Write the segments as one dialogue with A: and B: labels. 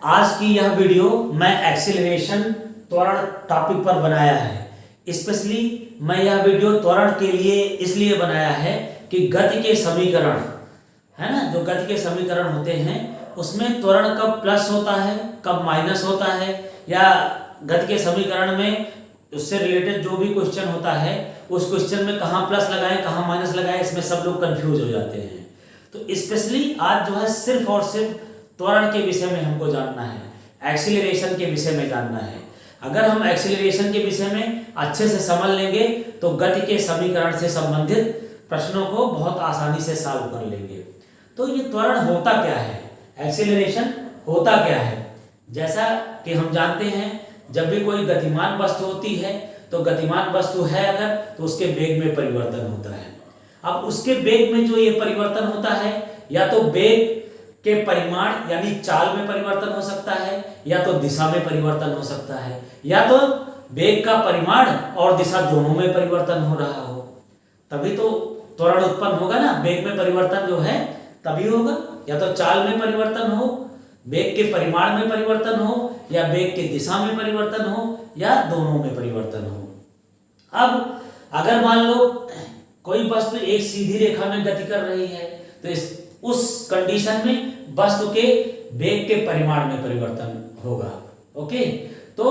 A: आज की यह वीडियो मैं एक्सीलरेशन त्वरण टॉपिक पर बनाया है। स्पेशली मैं यह वीडियो त्वरण के लिए इसलिए बनाया है कि गति के समीकरण है ना, जो गति के समीकरण होते हैं उसमें त्वरण कब प्लस होता है कब माइनस होता है, या गति के समीकरण में उससे रिलेटेड जो भी क्वेश्चन होता है उस क्वेश्चन में कहाँ प्लस लगाएं कहाँ माइनस लगाएं, इसमें सब लोग कंफ्यूज हो जाते हैं। तो स्पेशली आज जो है सिर्फ और सिर्फ त्वरण के विषय में हमको जानना है, एक्सीलरेशन के विषय में जानना है। अगर हम एक्सीलरेशन के विषय में अच्छे से समझ लेंगे तो गति के समीकरण से संबंधित प्रश्नों को बहुत आसानी से सॉल्व कर लेंगे। तो ये त्वरण होता क्या है, एक्सीलरेशन होता क्या है? जैसा कि हम जानते हैं जब भी कोई गतिमान वस्तु होती है तो गतिमान वस्तु है अगर तो उसके वेग में परिवर्तन होता है। अब उसके वेग में जो ये परिवर्तन होता है या तो वेग के परिमाण यानी चाल में परिवर्तन हो सकता है, या तो दिशा में परिवर्तन हो सकता है, या तो वेग का परिमाण और दिशा दोनों में परिवर्तन हो रहा हो, तभी तो त्वरण उत्पन्न होगा ना। वेग में परिवर्तन जो है तभी होगा, या तो चाल में परिवर्तन हो, वेग के परिमाण में परिवर्तन हो, या वेग के दिशा में परिवर्तन हो, या दोनों में परिवर्तन हो। अब अगर मान लो कोई वस्तु एक सीधी रेखा में गति कर रही है तो उस कंडीशन में वस्तु के वेग के परिमाण में परिवर्तन होगा। ओके, तो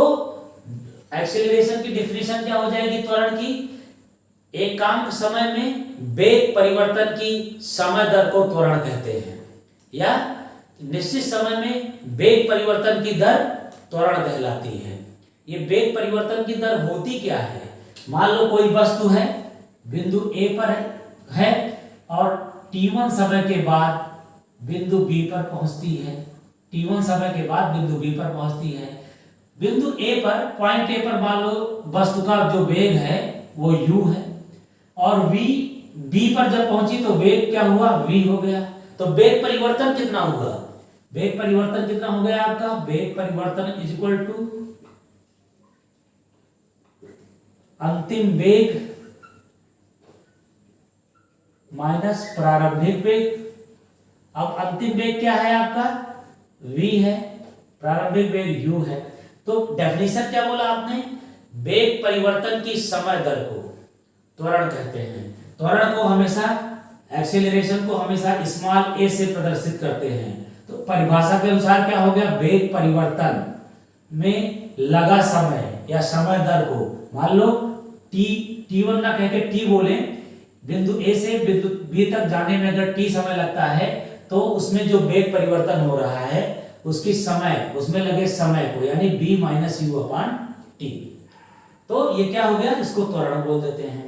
A: एक्सीलरेशन की डेफिनेशन क्या हो जाएगी त्वरण की? एकांक समय में वेग परिवर्तन की समय दर को त्वरण कहते हैं, या निश्चित समय में वेग परिवर्तन की दर त्वरण कहलाती है। ये वेग परिवर्तन की दर होती क्या है? मान लो कोई वस्तु है बिंदु A पर है और t1 समय के बाद बिंदु B पर पहुंचती है। t1 समय के बाद बिंदु B पर पहुंचती है। बिंदु A पर पॉइंट A पर मान लो वस्तु का जो वेग है वो u है, और B पर जब पहुंची तो वेग क्या हुआ? v हो गया। तो वेग परिवर्तन कितना होगा? वेग परिवर्तन कितना हो गया आपका? वेग परिवर्तन इज इक्वल टू अंतिम वेग माइनस प्रारंभिक वेग। अब अंतिम वेग क्या है आपका? v है, प्रारंभिक वेग u है। तो डेफिनेशन क्या बोला आपने? वेग परिवर्तन की समय दर को त्वरण कहते हैं। त्वरण को हमेशा, एक्सीलरेशन को हमेशा स्मॉल a से प्रदर्शित करते हैं। तो परिभाषा के अनुसार क्या हो गया? वेग परिवर्तन में लगा समय या समय दर को, मान लो t1 ना कह के t बोले, बिंदु A से बिंदु B तक जाने में अगर t समय लगता है तो उसमें जो वेग परिवर्तन हो रहा है उसकी समय, उसमें लगे समय को, यानी b minus you upon T. तो ये क्या हो गया? इसको त्वरण बोल देते हैं।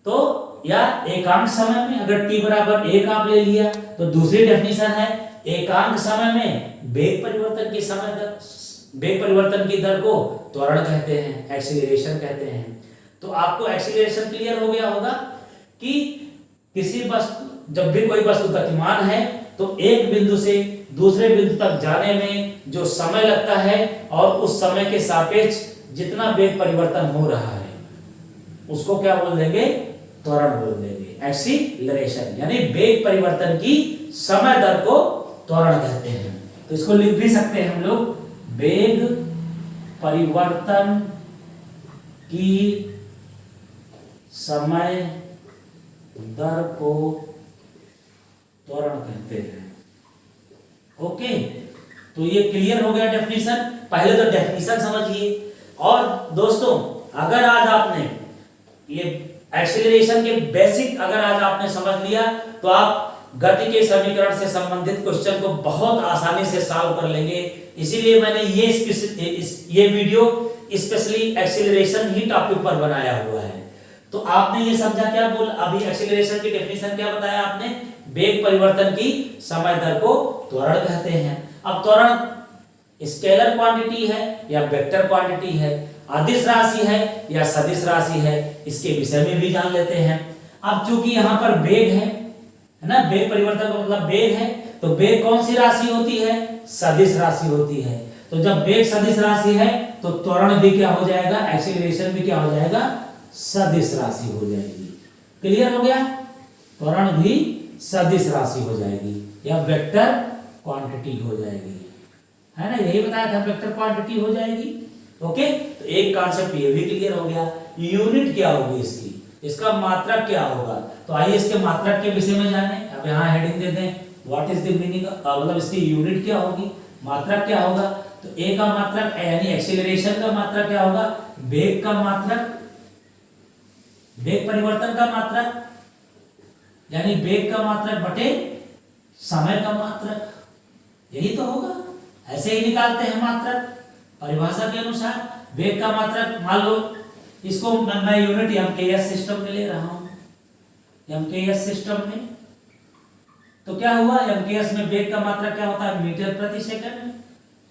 A: तो या एकांक समय में अगर t बराबर 1 आप ले लिया तो दूसरी डेफिनेशन है एकांक समय में वेग परिवर्तन की समय दर, वेग परिवर्तन की दर को त्वरण कहते हैं, एक्सीलरेशन कहते हैं। तो आपको एक्सीलरेशन क्लियर हो गया होगा कि किसी वस्तु, जब भी कोई वस्तु गतिमान है तो एक बिंदु से दूसरे बिंदु तक जाने में जो समय लगता है और उस समय के सापेक्ष जितना वेग परिवर्तन हो रहा है उसको क्या बोल देंगे? त्वरण बोल देंगे, एक्सीलरेशन। यानी वेग परिवर्तन की समय दर को त्वरण कहते हैं। तो इसको लिख भी सकते हैं हम लोग, वेग परिवर्तन की समय दर को त्वरण कहते हैं। ओके, तो ये क्लियर हो गया डेफिनेशन। पहले तो डेफिनेशन समझिए। और दोस्तों, अगर आज आपने ये एक्सीलरेशन के बेसिक अगर आज आपने समझ लिया तो आप गति के समीकरण से संबंधित क्वेश्चन को बहुत आसानी से सॉल्व कर लेंगे। इसीलिए मैंने ये वीडियो स्पेशली एक्सीलरेशन ही टॉपिक पर बनाया हुआ है। तो आपने ये समझा क्या बोल, अभी एक्सीलरेशन की डेफिनेशन क्या बताया आपने? वेग परिवर्तन की समय दर को त्वरण कहते हैं। अब त्वरण स्केलर क्वांटिटी है या वेक्टर क्वांटिटी है, अदिश राशि है या सदिश राशि है, इसके विषय में भी जान लेते हैं। अब चूंकि यहाँ पर वेग है ना, वेग परिवर्तन का मतलब वेग है, तो वेग कौन सी राशि होती है? सदिश राशि होती है। तो जब वेग सदिश राशि है तो त्वरण भी क्या हो जाएगा? एक्सीलरेशन भी क्या हो जाएगा? सदिश राशि हो जाएगी। क्लियर हो गया? त्वरण भी सदिश राशि हो जाएगी या वेक्टर क्वांटिटी हो जाएगी। है ना, यही बताया था वेक्टर क्वांटिटी हो जाएगी। ओके, तो एक कॉन्सेप्ट ये भी क्लियर हो गया। यूनिट क्या होगी इसकी, इसका मात्रक क्या होगा, तो आइए इसके मात्रक के विषय में जाने। अब यहाँ हेडिंग देते हैं व्हाट इज द मीनिंग, मतलब इसकी यूनिट क्या होगी, मात्रक क्या होगा। तो ए का मात्रक यानी एक्सीलरेशन का मात्रक क्या होगा, वेग का मात्रक, वेग परिवर्तन का मात्रक यानी वेग का मात्रक बटे समय का मात्रक, यही तो होगा। ऐसे ही निकालते हैं मात्रक परिभाषा के अनुसार। वेग का मात्रक मान लो इसको मैं यूनिट एमकेएस सिस्टम में ले रहा हूं, एमकेएस सिस्टम में। तो क्या हुआ, एमकेएस में वेग का मात्रक क्या होता है, मीटर प्रति सेकंड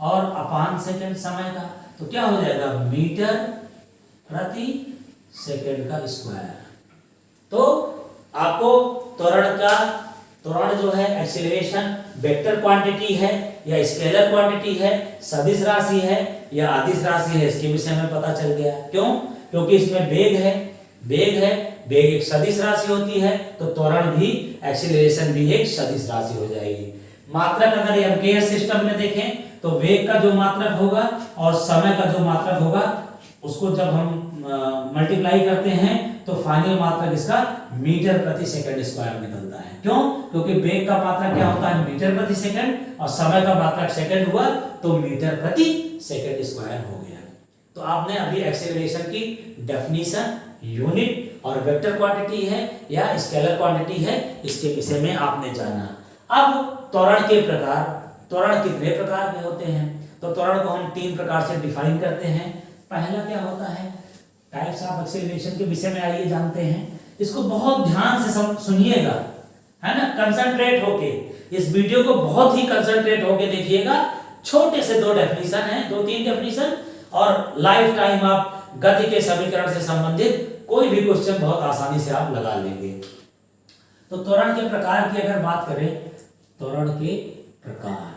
A: और अपान सेकंड समय का। तो क्या हो जाएगा, मीटर प्रति सेकंड का स्क्वायर। तो आपको त्वरण जो है एक्सीलरेशन वेक्टर क्वांटिटी है या स्केलर क्वांटिटी है, सदिश राशि है या अदिश राशि है, इसके विषय में पता चल गया। क्यों, क्योंकि इसमें वेग है, वेग एक सदिश राशि होती है, तो त्वरण भी एक्सीलरेशन भी एक सदिश राशि हो जाएगी। मात्रक अगर एमकेएस सिस्टम में देखें तो वेग का जो मात्रक होगा और समय का जो मात्रक होगा उसको जब हम मल्टीप्लाई करते हैं तो फाइनल मात्रक इसका मीटर प्रति सेकंड स्क्वायर निकलता है। क्यों, क्योंकि वेग का मात्रक क्या होता है, मीटर प्रति सेकंड, और समय का मात्रक सेकंड हुआ तो मीटर प्रति सेकंड स्क्वायर हो गया। तो आपने अभी एक्सेलरेशन की डेफिनेशन, यूनिट और वेक्टर क्वांटिटी है या स्केलर क्वांटिटी है, इसके विषय में आपने जाना। अब त्वरण के प्रकार, त्वरण कितने प्रकार के होते हैं, तो त्वरण को हम 3 प्रकार से डिफाइन करते हैं। पहला क्या होता है, टाइप्स ऑफ एक्सेलरेशन के विषय में आइए जानते हैं। इसको बहुत ध्यान से सुनिएगा, है ना, कंसंट्रेट होके इस वीडियो को बहुत ही कंसंट्रेट होके देखिएगा। छोटे से 2 डेफिनेशन है, 2-3 डेफिनेशन, और लाइफ टाइम आप गति के समीकरण से संबंधित कोई भी क्वेश्चन बहुत आसानी से आप लगा लेंगे। तो त्वरण के प्रकार की अगर बात करें, त्वरण के प्रकार,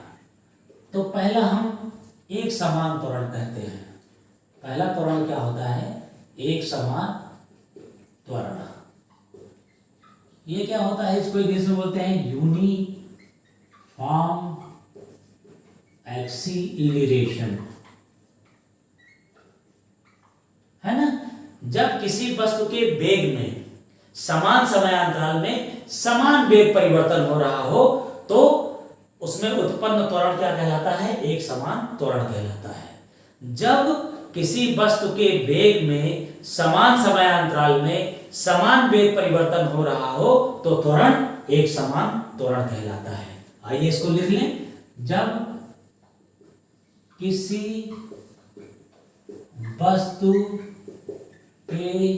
A: तो पहला हम एक समान त्वरण कहते हैं। पहला त्वरण क्या होता है, एक समान त्वरण। ये क्या होता है, इसको इंग्लिश में बोलते हैं यूनिफॉर्म एक्सीलरेशन, है ना। जब किसी वस्तु के वेग में समान समयांतराल में समान वेग परिवर्तन हो रहा हो तो उसमें उत्पन्न त्वरण क्या कहलाता है, एक समान त्वरण कहलाता है। जब किसी वस्तु के वेग में समान समयांतराल में समान वेग परिवर्तन हो रहा हो तो त्वरण एक समान त्वरण कहलाता है। आइए इसको लिख लें। जब किसी वस्तु के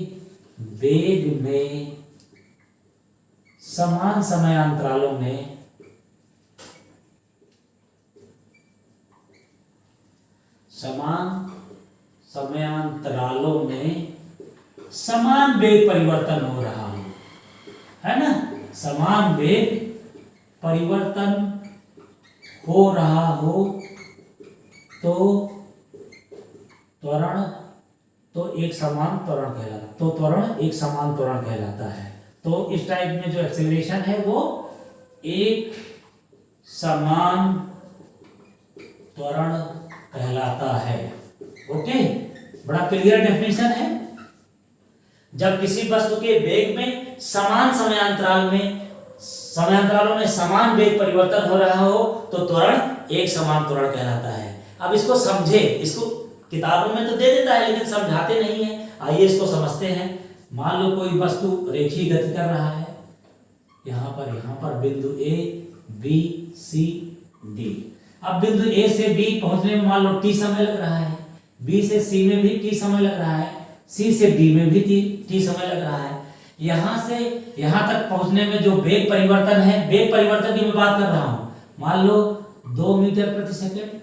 A: वेग में समान समयांतरालों में समान वेग परिवर्तन हो रहा हो, है ना, समान वेग परिवर्तन हो रहा हो तो त्वरण तो एक समान त्वरण कहलाता, तो त्वरण एक समान त्वरण कहलाता है। तो इस टाइप में जो एक्सेलरेशन है वो एक समान त्वरण कहलाता है। ओके, बड़ा क्लियर डेफिनेशन है। जब किसी वस्तु के वेग में समान समयांतरालों में समान वेग परिवर्तन हो रहा हो तो त्वरण एक समान त्वरण कहलाता है। अब इसको समझे, इसको किताबों में तो दे देता है लेकिन समझाते नहीं है। आइए इसको समझते हैं। मान लो कोई वस्तु रेखीय गति कर रहा है, यहाँ पर बिंदु ए बी सी डी। अब बिंदु ए से बी पहुंचने में मान लो टी समय लग रहा है, बी से सी में भी टी समय लग रहा है, सी से डी में भी टी समय लग रहा है। यहां से यहां तक पहुंचने में जो वेग परिवर्तन है, वेग परिवर्तन की मैं बात कर रहा हूं, मान लो 2 मीटर प्रति सेकंड,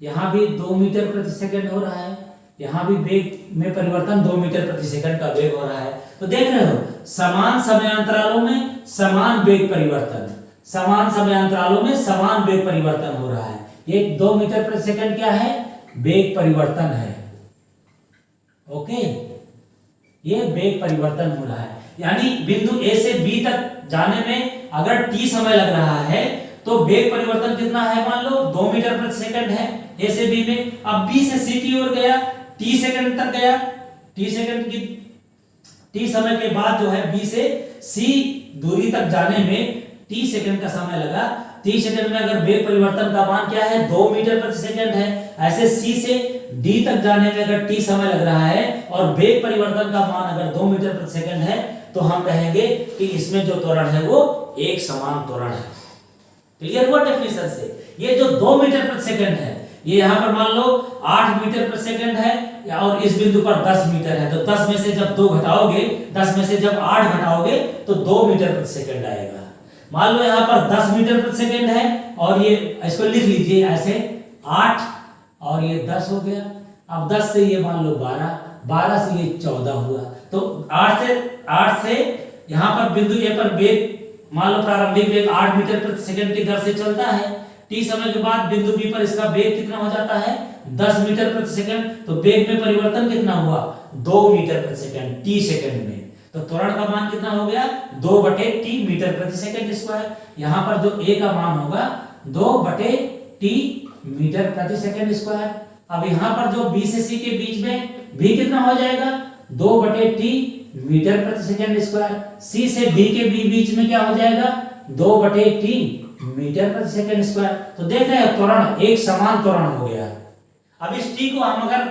A: यहां भी 2 मीटर प्रति सेकंड हो रहा है, यहां भी वेग में परिवर्तन 2 मीटर प्रति सेकंड का वेग हो रहा है। तो देख रहे हो, समान समयांतरालों में समान वेग परिवर्तन, समान समयांतरालों में समान वेग परिवर्तन हो रहा है। ये 2 मीटर प्रति सेकंड क्या है, वेग परिवर्तन है। ओके, ये वेग परिवर्तन हो रहा है, यानी बिंदु ए से बी तक जाने में अगर टी समय लग रहा है तो वेग परिवर्तन कितना है, मान लो 2 मीटर प्रति सेकंड है ए से बी में। अब बी से सी की ओर गया, टी सेकंड तक गया, टी समय के बाद जो है बी से सी दूरी तक जाने में टी सेकंड का समय लगा। टी सेकंड में अगर वेग परिवर्तन का मान क्या है, 2 मीटर प्रति सेकंड है। ऐसे सी से डी तक जाने में अगर टी समय लग रहा है और वेग परिवर्तन का मान अगर 2 मीटर प्रति सेकंड है, तो हम कहेंगे कि इसमें जो त्वरण है वो एक समान त्वरण है। क्लियर हुआ डेफिनेशन से? ये जो 2 मीटर प्रति सेकंड है, ये यहाँ पर मान लो 8 मीटर प्रति सेकंड है और इस बिंदु पर 10 मीटर है, तो 10 में से जब 2 घटाओगे, 10 में से जब 8 घटाओगे तो 2 मीटर प्रति सेकंड आएगा। मान लो यहाँ पर 10 मीटर प्रति सेकंड है और ये इसको लिख लीजिए ऐसे 8 और ये 10 हो गया। अब 10 से ये मान लो 12, 12 से ये 14 हुआ। तो 8 से यहाँ पर बिंदु ए पर वेग मान लो प्रारंभिक वेग 8 मीटर प्रति सेकंड की दर से चलता है। टी समय के बाद बिंदु बी पर इसका वेग कितना हो जाता है, 10 मीटर प्रति सेकंड। तो वेग में परिवर्तन कितना हुआ, 2 मीटर प्रति सेकंड टी सेकंड में। तो त्वरण का मान कितना हो गया, 2/t मीटर प्रति सेकंड स्क्वायर। यहाँ पर जो ए का मान होगा 2/t मीटर प्रति सेकंड स्क्वायर। अब यहाँ पर जो बी से सी के बीच में भी कितना हो जाएगा, 2/t मीटर प्रति सेकंड स्क्वायर। सी से डी के बीच में क्या हो जाएगा, 2/t मीटर प्रति सेकंड स्क्वायर। तो देख रहे हैं त्वरण एक समान त्वरण हो गया। अब इस टी को हम अगर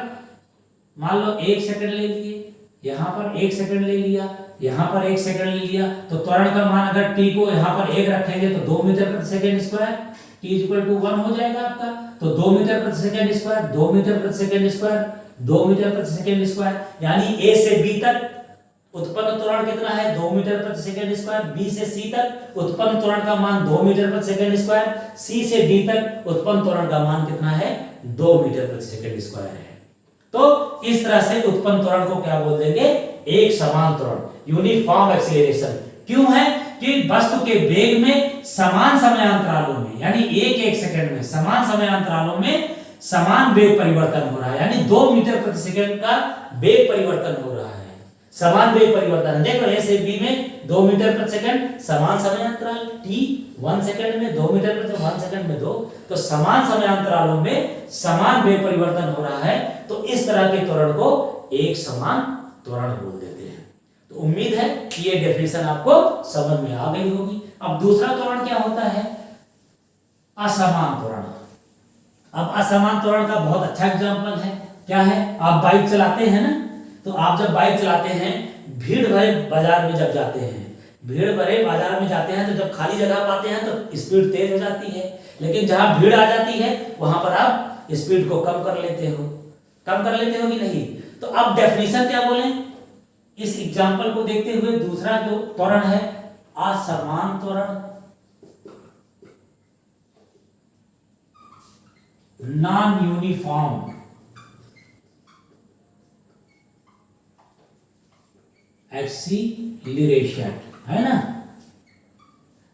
A: मान लो 1 सेकंड ले लिए, यहाँ पर 1 सेकंड ले लिया, यहाँ पर 1 सेकंड ले लिया, तो त्वरण का मान अगर टी को यहाँ पर 1 रखेंगे तो 2 मीटर प्रति सेकंड स्क्वायर, t = 1 हो जाएगा आपका। तो 2 मीटर प्रति सेकंड स्क्वायर, 2 मीटर प्रति सेकंड स्क्वायर, 2 मीटर प्रति सेकंड स्क्वायर, यानी ए से बी तक उत्पन्न त्वरण कितना है, 2 मीटर प्रति सेकंड स्क्वायर। बी से सी तक उत्पन्न त्वरण का मान 2 मीटर प्रति सेकंड स्क्वायर। सी से डी तक उत्पन्न त्वरण का मान कितना है, 2 मीटर प्रति सेकंड स्क्वायर है। तो इस तरह से उत्पन्न त्वरण को क्या बोल देंगे, एक समान त्वरण, यूनिफॉर्म एक्सीलरेशन। क्यों है कि वस्तु के वेग में समान समयांतरालों में, यानी 1-1 सेकंड में समान समयांतरालों में समान वेग परिवर्तन हो रहा है, यानी 2 मीटर प्रति सेकंड का वेग परिवर्तन हो रहा है, समान वेग परिवर्तन। देखो ए से बी में 2 मीटर प्रति सेकंड समान समयांतराल, टी 1 सेकंड में 2 मीटर प्रति 1 सेकंड में 2, तो समान समयांतरालों में समान वेग परिवर्तन हो रहा है। तो इस तरह के त्वरण को एक समान त्वरण बोल देते हैं। तो उम्मीद है कि ये डेफिनेशन आपको समझ में आ गई होगी। अब दूसरा त्वरण क्या होता है, असमान त्वरण। अब असमान त्वरण का बहुत अच्छा एग्जांपल है, क्या है, आप बाइक चलाते हैं ना, तो आप जब बाइक चलाते हैं, भीड़ भरे बाजार में जब जाते हैं, भीड़ भरे बाजार में जाते हैं, तो जब खाली जगह पाते हैं तो स्पीड तेज हो जाती है, लेकिन जहां भीड़ आ जाती है वहां पर आप स्पीड को कम कर लेते हो कि नहीं। तो अब डेफिनेशन क्या बोले, इस एग्जांपल को देखते हुए दूसरा जो त्वरण है असमान त्वरण, नॉन यूनिफॉर्म एक्सीलरेशन, है ना।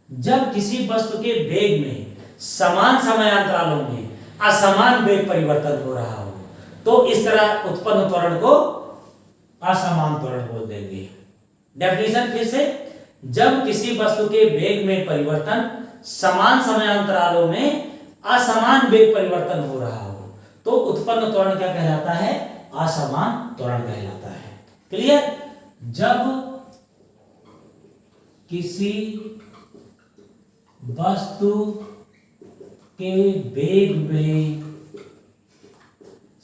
A: जब किसी वस्तु के वेग में समान समयांतरालों में असमान वेग परिवर्तन हो रहा हो, तो इस तरह उत्पन्न त्वरण को असमान त्वरण बोल देंगे। डेफिनेशन फिर से, जब किसी वस्तु के वेग में परिवर्तन समान समयांतरालों में असमान वेग परिवर्तन हो रहा हो, तो उत्पन्न त्वरण क्या कहलाता है, असमान त्वरण कहलाता है। क्लियर। जब किसी वस्तु के वेग में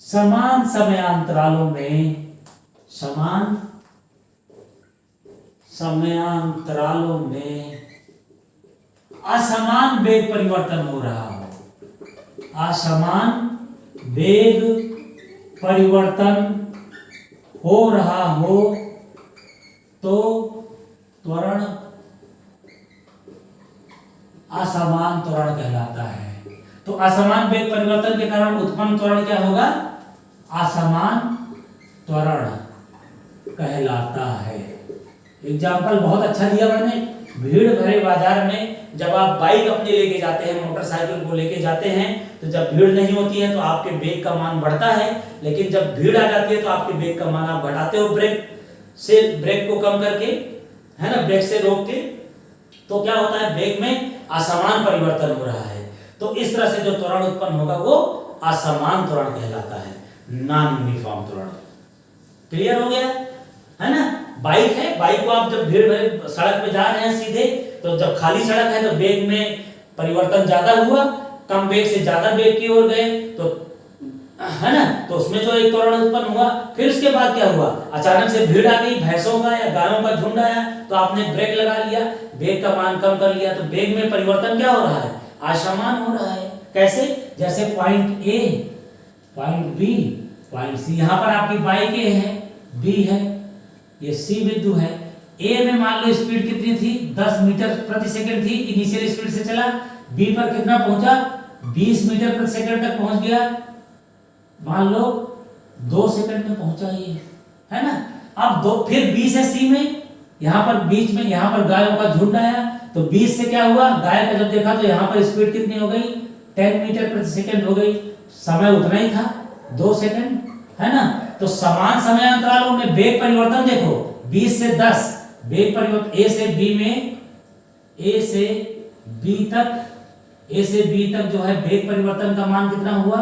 A: समान समयांतरालों में असमान वेग परिवर्तन हो रहा हो, असमान वेग परिवर्तन हो रहा हो, तो त्वरण असमान त्वरण कहलाता है। तो असमान वेग परिवर्तन के कारण उत्पन्न त्वरण क्या होगा, असमान त्वरण कहलाता है। एग्जाम्पल बहुत अच्छा दिया मैंने। भीड़ भरे बाजार में जब आप बाइक अपने लेके जाते हैं, मोटरसाइकिल को लेके जाते हैं, तो जब भीड़ नहीं होती है तो आपके वेग का मान बढ़ता है, लेकिन जब भीड़ आ जाती है तो आपके वेग का मान आप घटाते हो ब्रेक को कम करके, है ना, ब्रेक से रोक के। तो क्या होता है, वेग में असमान परिवर्तन हो रहा है। तो इस तरह से जो त्वरण उत्पन्न होगा वो असमान त्वरण कहलाता है, नॉन यूनिफॉर्म त्वरण। क्लियर हो गया है ना? बाइक है, बाइक को आप जब भीड़ में सड़क पे जा रहे हैं सीधे, तो जब खाली सड़क है तो वेग में परिवर्तन ज्यादा हुआ, कम वेग से ज्यादा वेग की ओर गए, तो है ना, तो उसमें जो एक त्वरण उत्पन्न हुआ। फिर उसके बाद क्या हुआ, अचानक से भीड़ आ गई, भैंसों का या गायों का झुंड आया, तो आपने ब्रेक लगा लिया, वेग का मान कम कर लिया, तो वेग में परिवर्तन क्या हो रहा है, असमान हो रहा है। कैसे? जैसे point A, point B, point C. यहां पर आपकी बाइक ए है, बी है, ये सी बिंदु है। ए में मान लो स्पीड कितनी थी, 10 मीटर प्रति सेकंड थी, इनिशियल स्पीड से चला। बी पर कितना पहुंचा, 20 मीटर प्रति सेकंड तक पहुंच गया, मान लो 2 सेकंड में पहुंचा ये, है ना। अब दो, फिर बी से सी में, यहां पर बीच में यहां पर गायों का झुंड आया, तो 20 से क्या हुआ, गाय का जब देखा तो यहां पर स्पीड कितनी हो गई, 10 मीटर प्रति सेकंड हो गई, समय उतना ही था, 2 सेकंड, है ना। तो समान समय अंतरालों में वेग परिवर्तन देखो, 20 से 10 वेग परिवर्तन, ए से बी में, ए से बी तक, ए से बी तक जो है वेग परिवर्तन का मान कितना हुआ,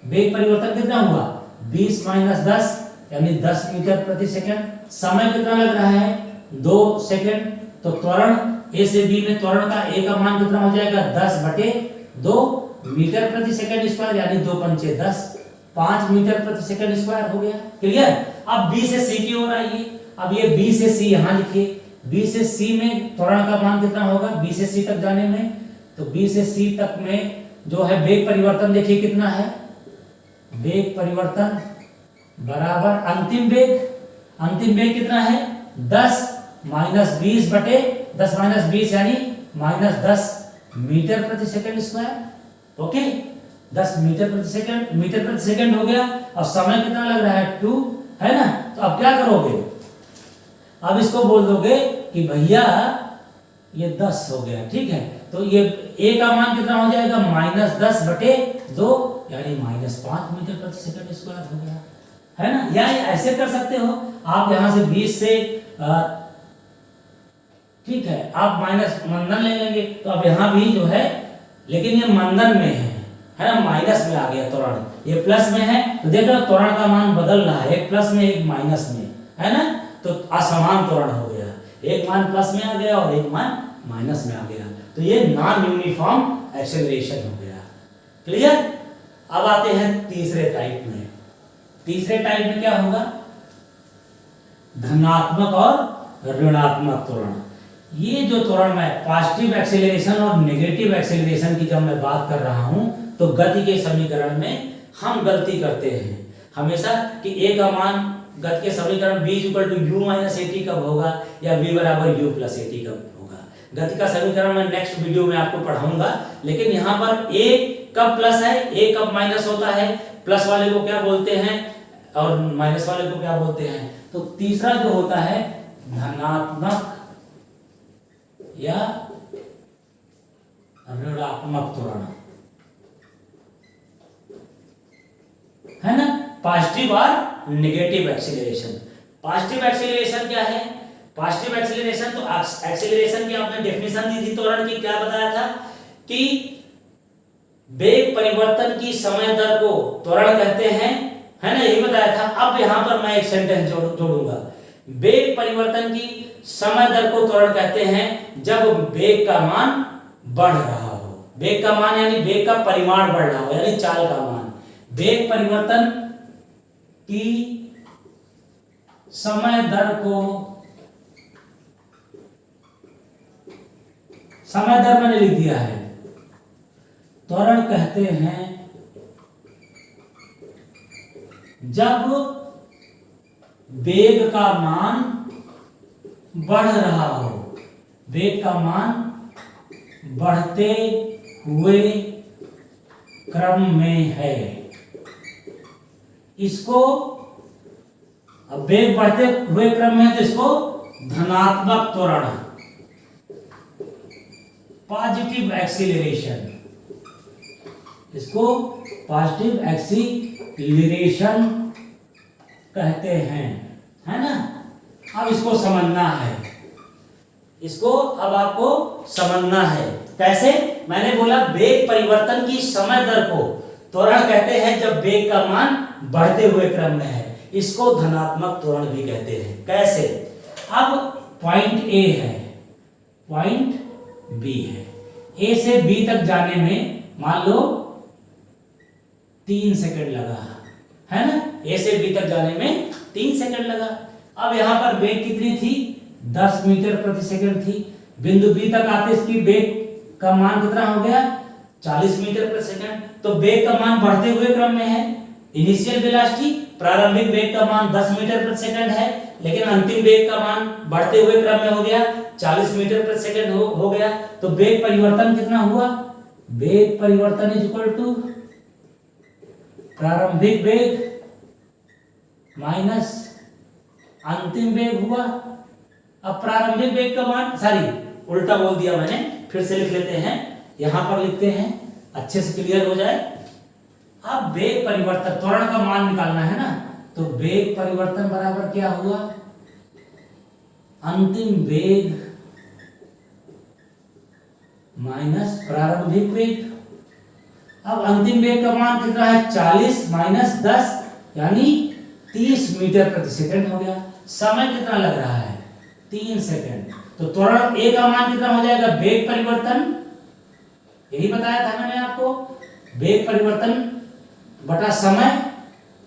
A: वेग परिवर्तन कितना हुआ, 20 माइनस 10 यानी 10 मीटर प्रति सेकंड। समय कितना लग रहा है, 2 सेकंड। तो त्वरण ए से बी में त्वरण का ए का मान कितना हो जाएगा, 10/2 मीटर प्रति सेकंड स्क्वायर, यानी 2 पंचे 10, 5 मीटर प्रति सेकंड स्क्वायर हो गया। क्लियर? अब बी से सी की ओर आइए। अब ये बी से सी यहां लिखिए, बी से सी में त्वरण का मान कितना होगा, बी से सी तक जाने में, तो बी से सी तक में जो है वेग परिवर्तन देखिए कितना है, वेग परिवर्तन बराबर अंतिम वेग, अंतिम वेग कितना है, 10 माइनस 20 बटे 10 माइनस 20 यानी -10 मीटर प्रति सेकंड स्क्वायर। ओके, 10 मीटर प्रति सेकंड, मीटर प्रति सेकंड हो गया। और समय कितना लग रहा है, 2, है ना। तो अब क्या करोगे, अब इसको बोल दोगे कि भैया ये 10 हो गया, ठीक है। तो ये ए का मान कितना हो जाएगा, -10/2 यानी -5 मीटर प्रति सेकंड स्क्वायर हो गया, है ना। या ऐसे कर सकते हो आप, यहां से 20 से ठीक है, आप माइनस मंदन ले लेंगे, तो अब यहां भी जो है, लेकिन ये मंदन में है ना, माइनस में आ गया त्वरण, ये प्लस में है, तो देख लो त्वरण का मान बदल रहा है, एक प्लस में एक माइनस में, है ना। तो असमान त्वरण हो गया, एक मान प्लस में आ गया और एक मान माइनस में आ गया, तो ये नॉन यूनिफॉर्म एक्सेलरेशन हो गया। क्लियर? अब आते हैं तीसरे टाइप में। तीसरे टाइप में क्या होगा, धनात्मक और ऋणात्मक त्वरण। ये जो त्वरण मैं पॉजिटिव एक्सेलरेशन और नेगेटिव एक्सेलरेशन की जब मैं बात कर रहा हूं, तो गति के समीकरण में हम गलती करते हैं हमेशा कि ए का मान, गति के समीकरण b = u - at कब होगा, या v = u + at कब होगा। गति का समीकरण मैं नेक्स्ट वीडियो में आपको पढ़ाऊंगा, लेकिन यहाँ पर a कब प्लस है, a कब माइनस होता है, प्लस वाले को क्या बोलते हैं और माइनस वाले को क्या बोलते हैं। तो तीसरा जो होता है धनात्मक या ऋणात्मक त्वरण, है ना, पॉजिटिव और नेगेटिव एक्सीलरेशन। पॉजिटिव एक्सीलरेशन क्या है, पॉजिटिव एक्सीलरेशन तो एक्सीलरेशन की आपने डेफिनेशन दी थी त्वरण की, क्या बताया था कि वेग परिवर्तन की समय दर को त्वरण कहते हैं, है ना, यही बताया था। अब यहां पर मैं एक सेंटेंस जोड़ूंगा, वेग परिवर्तन की समय दर को त्वरण कहते हैं जब वेग का मान बढ़ रहा हो, वेग का मान यानी वेग का परिमाण बढ़ रहा हो, यानी चाल का मान। वेग परिवर्तन की समय दर को, समय दर मैंने लिख दिया है, त्वरण कहते हैं जब वेग का मान बढ़ रहा हो, वेग का मान बढ़ते हुए क्रम में है। इसको, अब वेग बढ़ते हुए क्रम में, तो इसको धनात्मक त्वरण, पॉजिटिव एक्सीलरेशन, इसको पॉजिटिव एक्सीलरेशन कहते हैं, है ना। अब इसको समझना है, इसको अब आपको समझना है। कैसे? मैंने बोला वेग परिवर्तन की समय दर को त्वरण कहते हैं जब वेग का मान बढ़ते हुए क्रम में है। इसको धनात्मक त्वरण भी कहते हैं। कैसे? अब पॉइंट ए है, पॉइंट बी है, ए से बी तक जाने में मान लो 3 सेकंड लगा, है ना? ए से बी तक जाने में 3 सेकंड लगा। अब यहां पर वेग कितनी थी? 10 मीटर प्रति सेकंड थी। बिंदु बी तक आते इसकी वेग का मान कितना हो गया? 40 मीटर प्रति सेकंड। तो वेग का मान बढ़ते हुए क्रम में है। इनिशियल वेलोसिटी, प्रारंभिक वेग का मान 10 मीटर प्रति सेकंड है, लेकिन अंतिम वेग का मान बढ़ते हुए क्रम में हो गया 40 मीटर प्रति सेकंड हो गया। तो वेग परिवर्तन कितना हुआ? वेग परिवर्तन इज इक्वल टू प्रारंभिक वेग माइनस अंतिम वेग हुआ। अब प्रारंभिक वेग का मान, सॉरी उल्टा बोल दिया मैंने, फिर से लिख लेते हैं, यहां पर लिखते हैं अच्छे से क्लियर हो जाए। अब वेग परिवर्तन, त्वरण का मान निकालना है ना, तो वेग परिवर्तन बराबर क्या हुआ? अंतिम वेग माइनस प्रारंभिक वेग। अब अंतिम वेग का मान कितना है? 40 माइनस 10 यानी 30 मीटर प्रति सेकंड हो गया। समय कितना लग रहा है? 3 सेकंड। तो त्वरण ए का मान कितना हो जाएगा? वेग परिवर्तन, यही बताया था मैंने आपको, वेग परिवर्तन बटा समय,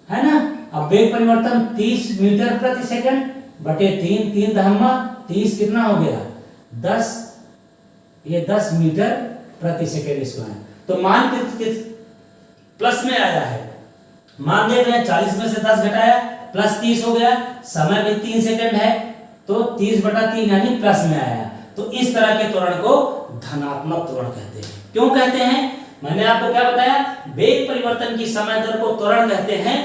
A: है ना? अब वेग परिवर्तन 30 मीटर प्रति सेकंड बटे 3, 3 दहम्मा 30 कितना हो गया? 10, ये 10 मीटर प्रति सेकंड स्क्वायर। तो मान किस प्लस में आया है, मान देख रहे हैं 40 में से 10 घटाया प्लस 30 हो गया। समय भी 3 सेकंड है, तो 30 बटा 3 यानी प्लस में आया। तो इस तरह के त्वरण को धनात्मक त्वरण कहते हैं। क्यों कहते हैं? मैंने आपको क्या बताया? वेग परिवर्तन की समय दर को त्वरण कहते हैं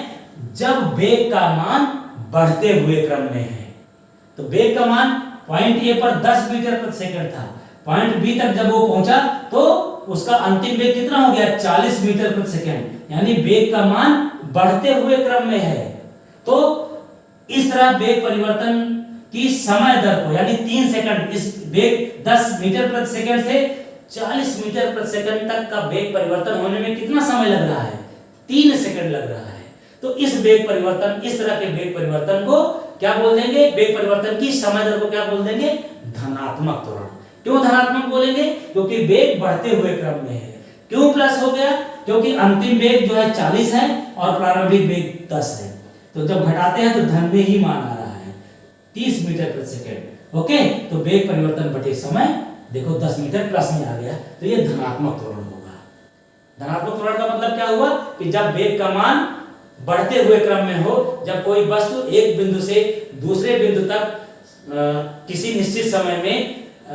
A: जब वेग का मान बढ़ते हुए क्रम में है। तो वेग का मान पॉइंट ए पर 10 मीटर प्रति सेकंड था, पॉइंट बी तक जब वो पहुंचा तो उसका अंतिम वेग कितना हो गया? 40 मीटर प्रति सेकंड, यानी वेग का मान बढ़ते हुए क्रम में है। तो इस तरह वेग परिवर्तन की समय दर को, यानी 3 सेकंड, इस वेग 10 मीटर प्रति सेकंड से 40 मीटर प्रति सेकंड तक का वेग परिवर्तन होने में कितना समय लग रहा है? 3 सेकंड लग रहा है। तो इस वेग परिवर्तन, इस तरह के वेग परिवर्तन को क्या बोल देंगे? वेग परिवर्तन की समय दर को क्या बोल देंगे? धनात्मक त्वरण। क्यों धनात्मक बोलेंगे? क्योंकि वेग बढ़ते हुए क्रम में है। क्यों प्लस हो गया? क्योंकि अंतिम वेग जो है 40 है और प्रारंभिक वेग 10 है। तो जब घटाते हैं तो धन में ही मान आ रहा है, 30 मीटर प्रति सेकंड। ओके, तो वेग परिवर्तन बटे समय देखो 10 मीटर प्लस में आ गया, तो ये धनात्मक त्वरण होगा। धनात्मक त्वरण का मतलब क्या हुआ? कि जब वेग का मान बढ़ते हुए क्रम में हो, जब कोई वस्तु एक बिंदु से दूसरे बिंदु तक किसी निश्चित समय में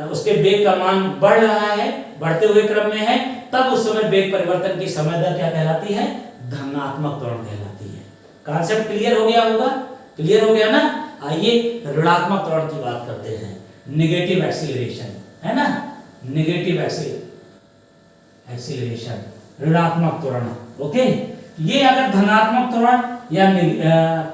A: उसके वेग का मान बढ़ रहा है, बढ़ते हुए क्रम में है, तब उस समय वेग परिवर्तन की समय दर क्या कहलाती है? धनात्मक त्वरण कहलाती है। कॉन्सेप्ट क्लियर हो गया होगा? क्लियर हो गया ना? आइए ऋणात्मक त्वरण की बात करते हैं। नेगेटिव एक्सीलरेशन, है ना? नेगेटिव एक्सीलरेशन, ऋणात्मक त्वरण। ओके, ये अगर धनात्मक त्वरण या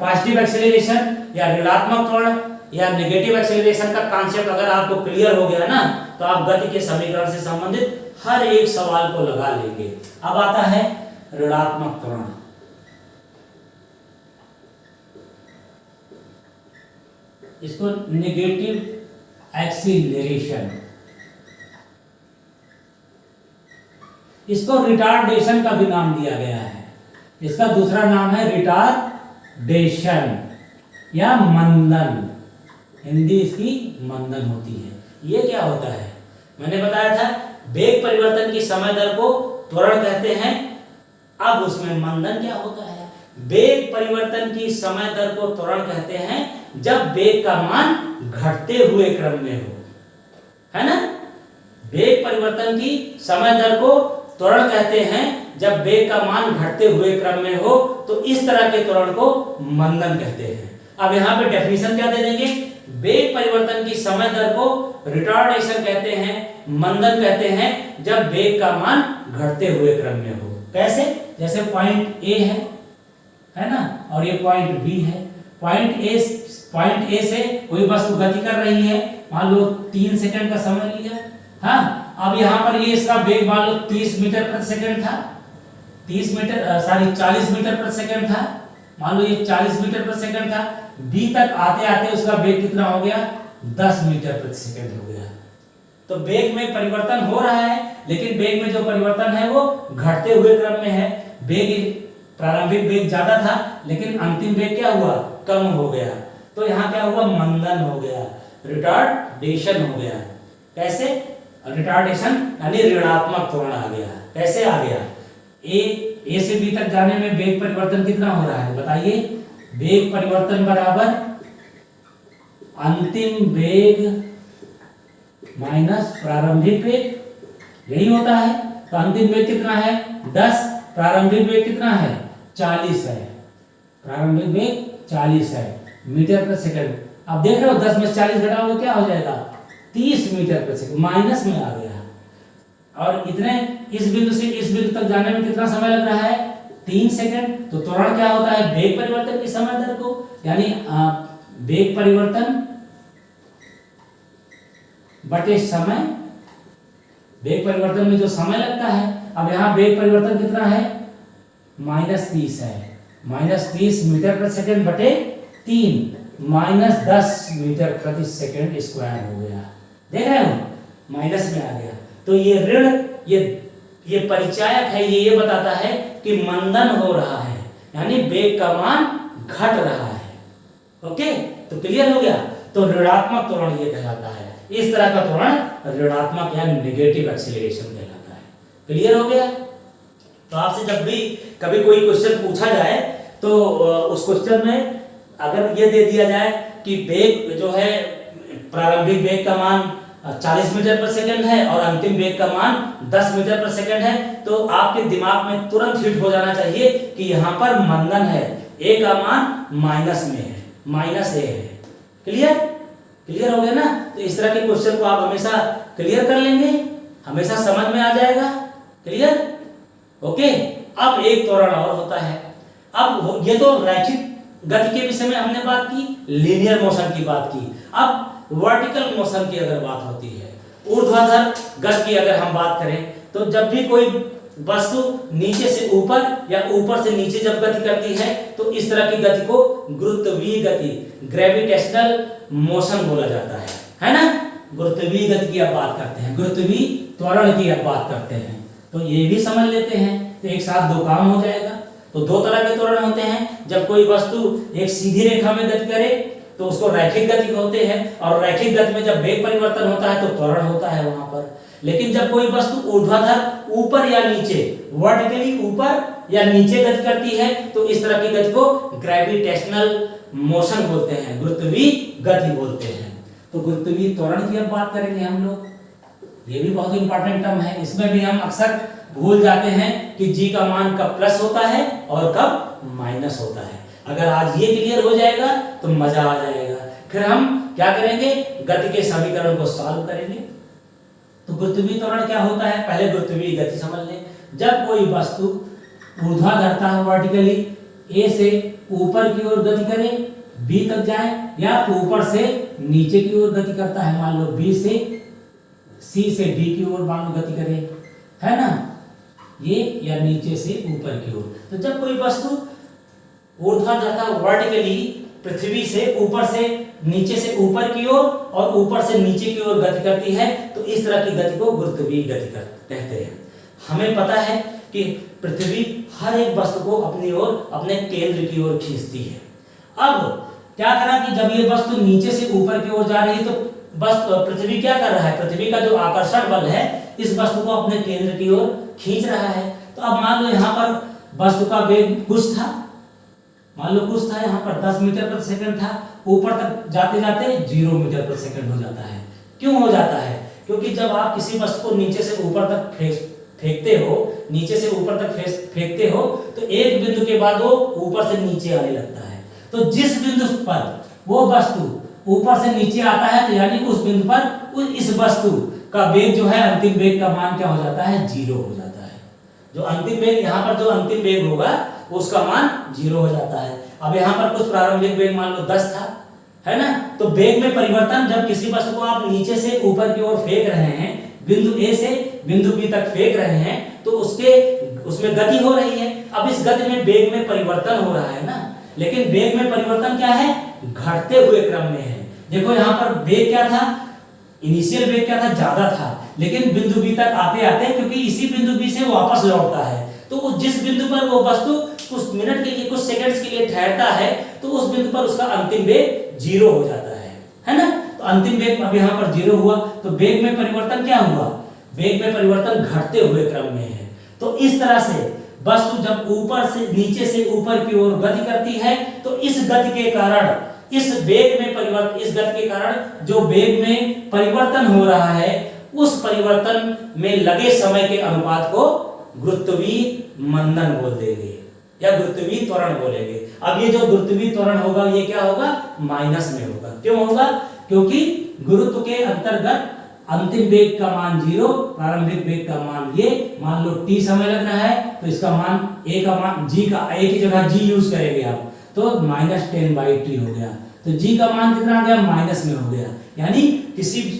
A: पॉजिटिव एक्सीलरेशन या ऋणात्मक त्वरण या नेगेटिव एक्सीलरेशन का कॉन्सेप्ट अगर आपको क्लियर हो गया ना, तो आप गति के समीकरण से संबंधित हर एक सवाल को लगा लेंगे। अब आता है ऋणात्मक त्वरण। इसको नेगेटिव एक्सीलरेशन, इसको रिटार्डेशन का भी नाम दिया गया है। इसका दूसरा नाम है रिटार्डेशन या मंदन, हिंदी इसकी मंदन होती है। ये क्या होता है? मैंने बताया था वेग परिवर्तन की समय दर को त्वरण कहते हैं। अब उसमें मंदन क्या होता है? वेग परिवर्तन की समय दर को त्वरण कहते हैं जब वेग का मान घटते हुए क्रम में हो, है ना? वेग परिवर्तन की समय दर को त्वरण कहते हैं जब वेग का मान घटते हुए क्रम में हो, तो इस तरह के त्वरण को मंदन कहते हैं। अब यहाँ पे डेफिनेशन क्या दे देंगे? वेग परिवर्तन की समय दर को रिटार्डेशन कहते हैं, मंदन कहते हैं जब वेग का मान घटते हुए क्रम में हो। कैसे? जैसे पॉइंट ए है ना, और ये पॉइंट बी है। पॉइंट ए से कोई वस्तु गति कर रही है,
B: मान लो 3 सेकंड का समय लिया। हाँ, अब यहाँ पर ये इसका वेग मान लो 30 मीटर प्रति सेकंड था, 40 मीटर प्रति सेकंड था। मान लो ये 40 मीटर प्रति सेकंड था। बी तक आते आते उसका वेग कितना हो गया, 10 मीटर प्रति सेकंड हो गया। तो वेग में परिवर्तन हो रहा है, लेकिन वेग में जो परिवर्तन है वो घटते हुए क्रम में है। वेग प्रारंभिक वेग ज्यादा था, लेकिन अंतिम वेग क्या हुआ, कम हो गया। तो यहाँ क्या हुआ, मंदन हो गया, रिटार्डेशन हो गया। कैसे रिटार्डेशन, यानी ऋणात्मक त्वरण आ गया। कैसे आ गया, ए से बी तक जाने में वेग परिवर्तन कितना हो रहा है, बताइए। वेग परिवर्तन बराबर अंतिम वेग माइनस प्रारंभिक वेग, यही होता है। तो अंतिम वेग कितना है, 10, प्रारंभिक वेग कितना है, 40 है। प्रारंभिक वेग 40 है मीटर प्रति सेकंड। अब देख रहे हो 10 में से 40 घटाओगे क्या हो जाएगा, 30 मीटर प्रति सेकंड, माइनस में आ गया। और इतने इस बिंदु से इस बिंदु तक जाने में कितना समय लग रहा है, 3 सेकंड। तो त्वरण क्या होता है, वेग परिवर्तन की समय दर को, यानी वेग परिवर्तन बटे समय। वेग परिवर्तन में जो समय लगता है, अब यहाँ वेग परिवर्तन कितना है, -30 है। -30 मीटर प्रति सेकंड बटे 3, -10 मीटर प्रति सेकंड स्क्वायर हो गया। देख रहे हो, माइनस में आ गया। तो ये ऋण, ये परिचायक है, ये बताता है कि मंदन हो रहा है, यानी वेग का मान घट रहा है। ओके, तो क्लियर हो गया। तो ऋणात्मक त्वरण ये कहलाता है। इस तरह का त्वरण ऋणात्मक यानी नेगेटिव एक्सीलरेशन कहलाता है। क्लियर हो गया। तो आपसे जब भी कभी कोई क्वेश्चन पूछा जाए तो उस क्वेश्चन में अगर ये दे दिया जाए कि वेग जो है, प्रारंभिक वेग का मान 40 मीटर प्रति सेकंड है और अंतिम वेग का मान 10 मीटर प्रति सेकंड है, तो आपके दिमाग में तुरंत हिट हो जाना चाहिए कि यहाँ पर मंदन है, ए का मान माइनस में है, -a है। क्लियर हो गया ना। तो इस तरह के क्वेश्चन को आप हमेशा क्लियर कर लेंगे, हमेशा समझ में आ जाएगा। Clear, okay. अब एक त्वरण और होता है। अब ये तो रैखिक गति के विषय में हमने बात की, लीनियर मोशन की बात की। अब वर्टिकल मोशन की अगर बात होती है, ऊर्ध्वाधर गति की अगर हम बात करें, तो जब भी कोई वस्तु नीचे से ऊपर या ऊपर से नीचे जब गति करती है, तो इस तरह की गति को गुरुत्वीय गति, ग्रेविटेशनल मोशन बोला जाता है ना। गुरुत्वीय गति की आप बात करते हैं, गुरुत्वीय त्वरण की आप बात करते हैं, तो ये भी समझ लेते हैं। तो एक साथ दो काम हो जाएगा। तो दो तरह के त्वरण होते हैं। जब कोई वस्तु एक सीधी रेखा में गति करे तो उसको रैखिक गति होते हैं, और रैखिक गति में जब वेग परिवर्तन होता है तो त्वरण होता है वहां पर। लेकिन जब कोई वस्तु ऊर्ध्वाधर ऊपर या नीचे, वर्टिकली ऊपर या नीचे गति करती है, तो इस तरह की गति को ग्रेविटेशनल मोशन बोलते हैं, गुरुत्वीय गति बोलते हैं। तो गुरुत्वीय त्वरण की अब बात करेंगे हम लोग। ये भी बहुत इंपॉर्टेंट टर्म है। इसमें भी हम अक्सर भूल जाते हैं कि जी का मान कब प्लस होता है और कब माइनस होता है। अगर आज ये क्लियर हो जाएगा तो मजा आ जाएगा। फिर हम क्या करेंगे, गति के समीकरण को सॉल्व करेंगे। तो गुरुत्वीय त्वरण क्या होता है, पहले गुरुत्वीय गति समझ लें। जब कोई वस्तु ऊर्ध्वाधर है, वर्टिकली ए से ऊपर की ओर गति करे, बी तक जाए, या ऊपर से नीचे की ओर गति करता है, मान लो बी से सी से डी की ओर मान लो गति करे, है ना, ये, या नीचे से ऊपर की ओर। तो जब कोई वस्तु ऊर्ध्वाधर वर्टिकली पृथ्वी से ऊपर से नीचे से ऊपर की ओर और ऊपर से नीचे की ओर गति करती है, तो इस तरह की गति को गुरुत्वीय गति कहते हैं। हमें पता है कि पृथ्वी हर एक वस्तु को अपनी ओर, अपने केंद्र की ओर खींचती है। अब क्या करा कि जब ये वस्तु नीचे से ऊपर की ओर जा रही है, तो बस पृथ्वी क्या कर रहा है, पृथ्वी का जो आकर्षण बल है इस वस्तु को अपने केंद्र की ओर खींच रहा है। तो अब मान लो यहाँ पर वस्तु का वेग कुछ था, मान लो कुछ था, यहाँ पर 10 मीटर प्रति सेकंड था, ऊपर तक जाते जाते 0 मीटर प्रति सेकंड हो जाता है। क्यों हो जाता है, क्योंकि जब आप किसी वस्तु को नीचे से ऊपर तक फेंकते हो, नीचे से ऊपर तक फेंकते हो, तो एक बिंदु के बाद वो ऊपर से नीचे आने लगता है। तो जिस बिंदु पर वो वस्तु ऊपर से नीचे आता है, तो यानी उस बिंदु पर इस वस्तु का वेग जो है, अंतिम वेग का मान क्या हो जाता है, 0 हो जाता है। जो अंतिम वेग, यहाँ पर जो अंतिम वेग होगा उसका मान 0 हो जाता है। अब यहाँ पर कुछ प्रारंभिक वेग मान लो 10 था,
A: है ना। तो वेग में परिवर्तन, जब किसी वस्तु को आप नीचे से ऊपर की ओर फेंक रहे हैं, बिंदु ए से बिंदु बी तक फेंक रहे हैं, तो उसमें गति हो रही है। अब इस गति में वेग में परिवर्तन हो रहा है ना, लेकिन वेग में परिवर्तन क्या है, घटते हुए क्रम में है। देखो यहाँ पर वेग क्या था, इनिशियल वेग क्या था, ज्यादा था, लेकिन बिंदु बी तक आते आते, क्योंकि इसी बिंदु बी से वापस लौटता है, तो जिस बिंदु पर वो वस्तु कुछ मिनट के लिए, कुछ सेकंड्स के लिए ठहरता है, तो उस बिंदु पर उसका अंतिम वेग 0 हो जाता है ना। तो अंतिम वेग अब यहाँ पर 0 हुआ, तो वेग में परिवर्तन क्या हुआ, वेग में परिवर्तन घटते हुए क्रम में है। तो इस तरह से वस्तु जब ऊपर से नीचे से ऊपर की ओर गति करती है, तो इस गति के कारण, इस वेग में परिवर्तन, इस गति के कारण जो वेग में परिवर्तन हो रहा है, उस परिवर्तन में लगे समय के अनुपात को गुरुत्वीय मंदन बोल देंगे या गुरुत्वीय त्वरण बोलेंगे। अब ये जो गुरुत्वीय त्वरण होगा, ये क्या होगा, माइनस में होगा। क्यों होगा, क्योंकि गुरुत्व के अंतर्गत अंतिम वेग का मान 0, प्रारंभिक वेग का मान ये, मान लो t समय लग रहा है, तो इसका मान a का मान g का, a की जगह g यूज करेंगे आप, तो -10/t हो गया। तो g का मान कितना आ गया, माइनस में हो गया। यानी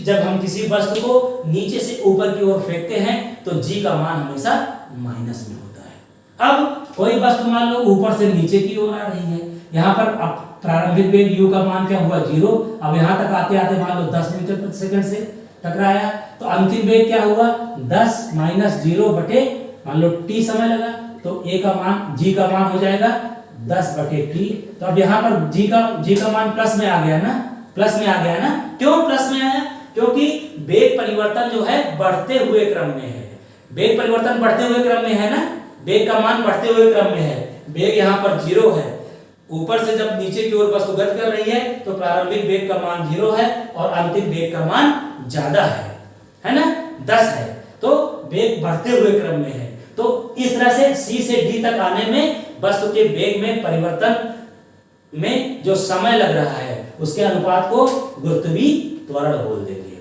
A: जब हम किसी वस्तु को नीचे से ऊपर की ओर फेंकते हैं, तो g का मान हमेशा माइनस में होता है। अब कोई वस्तु मान लो ऊपर से नीचे की ओर आ रही है, यहाँ पर अब प्रारंभिक वेग u का मान क्या हुआ, 0। अब यहाँ तक आते आते मान लो 10 मीटर प्रति सेकंड से टकराया, तो अंतिम वेग क्या हुआ, 10 - 0 बटे मान लो t समय लगा, तो a का मान, g का मान हो जाएगा 10/t। तो अब यहाँ पर g का मान प्लस में आ गया ना, प्लस में आ गया ना। क्यों प्लस में आया, क्योंकि वेग परिवर्तन जो है बढ़ते हुए क्रम में है। वेग परिवर्तन बढ़ते हुए क्रम में है ना, वेग का मान बढ़ते हुए क्रम में है। वेग यहाँ पर 0 है, ऊपर से जब नीचे की ओर वस्तु गति कर रही है, तो प्रारंभिक वेग का मान 0 है और अंतिम वेग का मान ज्यादा है ना, 10 है। तो वेग बढ़ते हुए क्रम में है। तो इस तरह से C से D तक आने में वस्तु के वेग में परिवर्तन में जो समय लग रहा है, उसके अनुपात को गुरुत्वीय त्वरण बोल देंगे।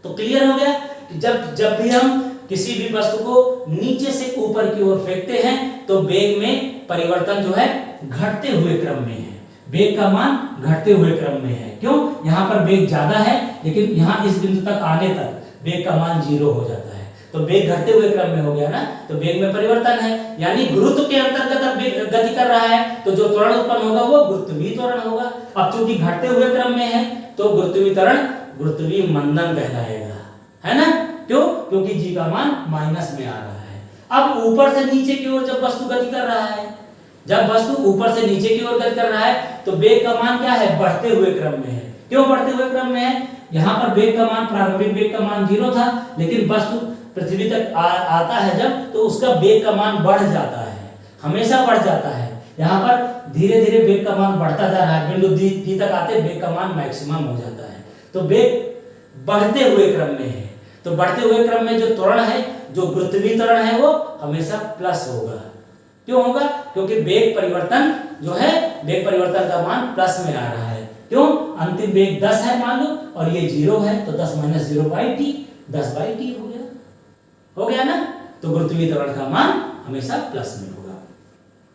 A: तो क्लियर हो गया कि जब भी हम किसी भी वस्तु को नीचे से ऊपर की ओर फेंकते हैं, तो वेग में परिवर्तन जो है घटते हुए क्रम में है, वेग का मान घटते हुए क्रम में है। क्यों, यहाँ पर वेग ज्यादा है, लेकिन यहाँ इस बिंदु तक आने तक वेग का मान 0 हो जाता है, तो वेग घटते हुए क्रम में हो गया ना, तो वेग में परिवर्तन है। यानी गुरुत्व के अंतर्गत अब गति कर रहा है, तो जो त्वरण उत्पन्न होगा वो गुरुत्वीय त्वरण होगा। अब चूंकि घटते हुए क्रम में है, तो गुरुत्वीय त्वरण गुरुत्वीय मंदन कहलाएगा, है ना। क्यों, क्योंकि g का मान माइनस में आ रहा है। अब ऊपर से नीचे की ओर जब वस्तु गति कर रहा है, जब वस्तु ऊपर से नीचे की ओर गति कर रहा है, तो वेग का मान क्या है, बढ़ते हुए क्रम में है। क्यों बढ़ते हुए क्रम में है, यहाँ पर वेग का मान, प्रारंभिक वेग का मान 0 था, लेकिन वस्तु पृथ्वी तक आता है जब, तो उसका वेग का मान बढ़ जाता है, हमेशा बढ़ जाता है। यहाँ पर धीरे धीरे वेग का मान बढ़ता जा रहा है, बिंदु D तक आते वेग का मान मैक्सिमम हो जाता है, तो वेग बढ़ते हुए क्रम में है। तो बढ़ते हुए क्रम में जो त्वरण है, जो गुरुत्वीय त्वरण है, वो हमेशा प्लस होगा। क्यों होगा, क्योंकि वेग परिवर्तन जो है, वेग परिवर्तन का मान प्लस में आ रहा है। क्यों, अंतिम वेग 10 है मान लो, और ये 0 है, तो 10 - 0/t 10/t हो गया ना। तो गुरुत्वीय त्वरण का मान हमेशा प्लस में होगा।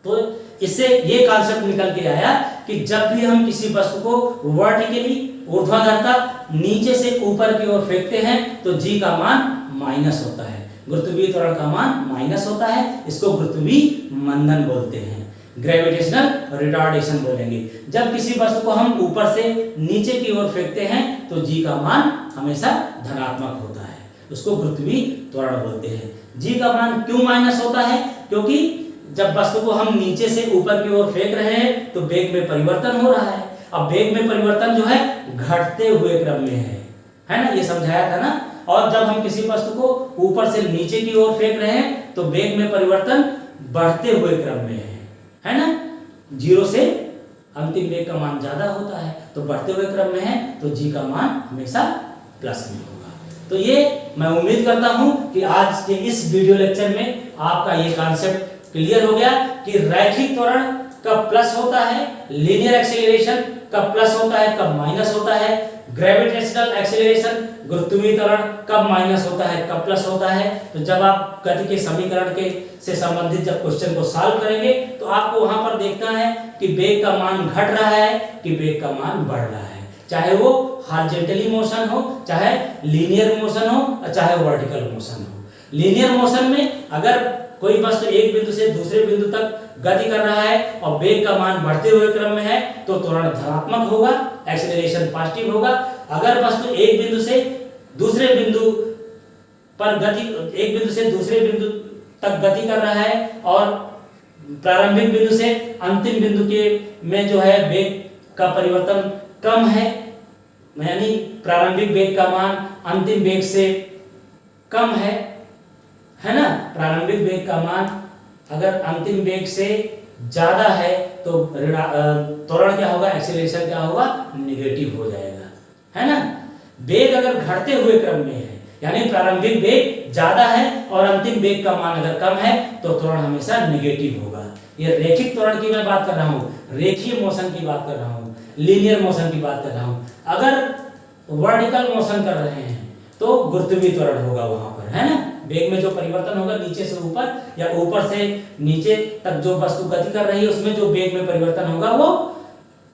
A: तो इससे ये कॉन्सेप्ट निकल के आया कि जब भी हम किसी वस्तु को वर्टिकली, ऊर्ध्वाधरता नीचे से ऊपर की ओर फेंकते हैं, तो g का मान माइनस होता है, गुरुत्वीय त्वरण का मान माइनस होता है। इसको गुरुत्वीय मंदन बोलते हैं, ग्रेविटेशनल रिटार्डेशन बोलेंगे। जब किसी वस्तु को हम ऊपर से नीचे की ओर फेंकते हैं, तो g का मान हमेशा धनात्मक होता है, उसको गुरुत्वीय त्वरण बोलते हैं। g का मान क्यों माइनस होता है, क्योंकि जब वस्तु को हम नीचे से ऊपर की ओर फेंक रहे हैं, तो वेग में परिवर्तन हो रहा है। अब वेग में परिवर्तन जो है घटते हुए क्रम में है ना, ये समझाया था ना। और जब हम किसी वस्तु को ऊपर से नीचे की ओर फेंक रहे हैं, तो वेग में परिवर्तन बढ़ते हुए क्रम में है ना। 0 से अंतिम वेग का मान ज्यादा होता है, तो बढ़ते हुए क्रम में है, तो g का मान हमेशा प्लस में होगा। तो ये मैं उम्मीद करता हूं कि आज के इस वीडियो लेक्चर में आपका ये कॉन्सेप्ट क्लियर हो गया कि रैखिक त्वरण कब प्लस होता है, लीनियर एक्सीलरेशन कब प्लस होता है, कब माइनस होता है, ग्रेविटेशनल एक्सेलरेशन, गुरुत्वीय त्वरण कब माइनस होता है कब प्लस होता है। तो जब आप गति के समीकरण के से संबंधित जब क्वेश्चन को सॉल्व करेंगे तो आपको वहां पर देखना है कि वेग का मान घट रहा है कि वेग का मान बढ़ रहा है, चाहे वो हॉरिजॉन्टली मोशन हो, चाहे लीनियर मोशन हो, चाहे वर्टिकल मोशन हो। लीनियर मोशन में अगर कोई वस्तु एक बिंदु से दूसरे बिंदु तक गति कर रहा है और वेग का मान बढ़ते हुए क्रम में है तो त्वरण धनात्मक होगा, एक्सेलरेशन पॉजिटिव होगा। अगर वस्तु एक बिंदु से दूसरे बिंदु पर गति, एक बिंदु से दूसरे बिंदु तक गति कर रहा है और प्रारंभिक बिंदु से अंतिम बिंदु के में जो है वेग का परिवर्तन कम है, यानी प्रारंभिक वेग का मान अंतिम वेग से कम है ना। प्रारंभिक वेग का मान अगर अंतिम वेग से ज्यादा है तो त्वरण क्या होगा, एक्सेलरेशन क्या होगा, निगेटिव हो जाएगा, है ना। वेग अगर घटते हुए क्रम में है, यानी प्रारंभिक वेग ज्यादा है और अंतिम वेग का मान अगर कम है तो त्वरण हमेशा निगेटिव होगा। ये रैखिक त्वरण की मैं बात कर रहा हूँ, रेखीय मोशन की बात कर रहा हूँ, लीनियर मोशन की बात कर रहा हूँ। अगर वर्टिकल मोशन कर रहे हैं तो गुरुत्वीय त्वरण होगा वहां पर, है ना। वेग में जो परिवर्तन होगा नीचे से ऊपर या ऊपर से नीचे तक जो वस्तु गति कर रही है उसमें जो वेग में परिवर्तन होगा वो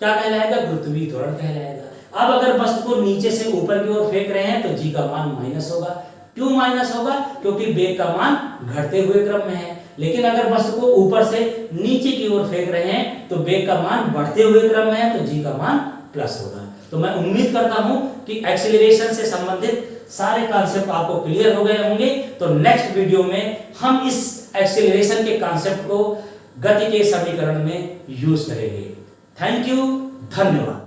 A: क्या कहलाएगा, गुरुत्वीय त्वरण कहलाएगा। अब अगर वस्तु को नीचे से ऊपर की ओर फेंक रहे हैं तो जी का मान माइनस होगा। क्यों माइनस होगा, क्योंकि वेग का मान घटते हुए क्रम में है। लेकिन अगर वस्तु को ऊपर से नीचे की ओर फेंक रहे हैं तो वेग का मान बढ़ते हुए क्रम में है तो जी का मान प्लस होगा। तो मैं उम्मीद करता हूं कि एक्सेलरेशन से संबंधित सारे कॉन्सेप्ट आपको क्लियर हो गए होंगे। तो नेक्स्ट वीडियो में हम इस एक्सेलरेशन के कॉन्सेप्ट को गति के समीकरण में यूज करेंगे। थैंक यू, धन्यवाद।